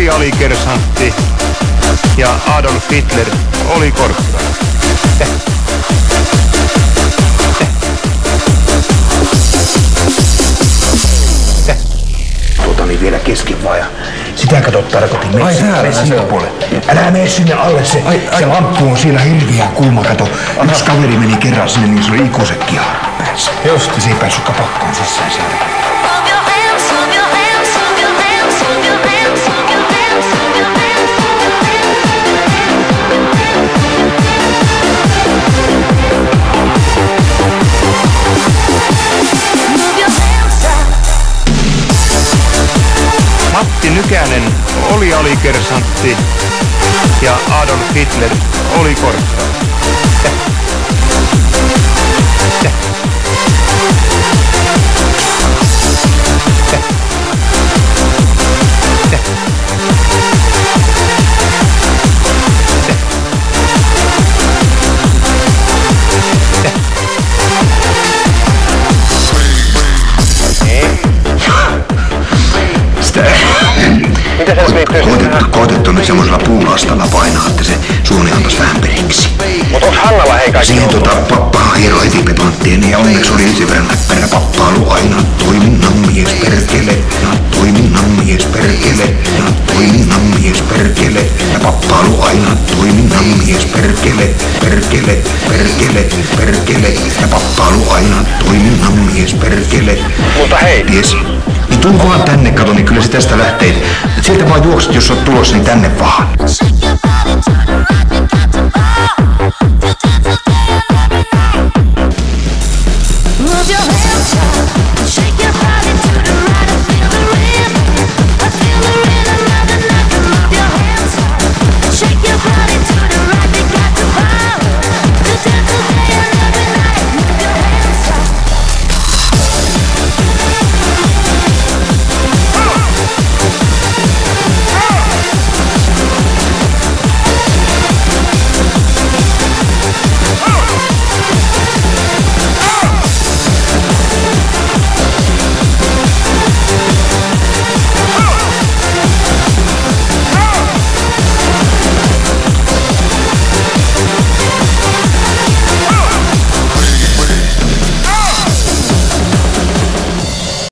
oli alikersantti ja Adolf Hitler oli korppi. Niin vielä kesken vaan ja sitä kato tarkoitin. Mene sinne puolelle. Älä mene sinne alle, se lamppu on siellä hirveän kuuma, kato. Yksi kaveri meni kerran sinne, niin se oli ikuisetkin päässä. Just. Ja se ei päässyt kapakkaan sisään sieltä. Matti Nykänen oli alikersantti ja Adolf Hitler oli korppi. Koetettu nyt semmoisella puulastalla painaa, että se suoni antaisi vähän periksi. Mut onks Hannalla hei kaikki? Siihen pappaa hieroi heti pepanttiin ja onneksi oli ensi verran näppärä pappailu aina. Toiminnan mies perkele, ja toiminnan mies perkele, ja toiminnan mies perkele. Ja pappailu aina, toiminnan mies perkele, perkele, perkele, perkele. Ja pappailu aina, toiminnan mies perkele. Mutta hei! Ties. Niin tuu vaan tänne, kato, niin kyllä se tästä lähtee. Sieltä vaan juokset, jos oot tulossa, niin tänne vaan.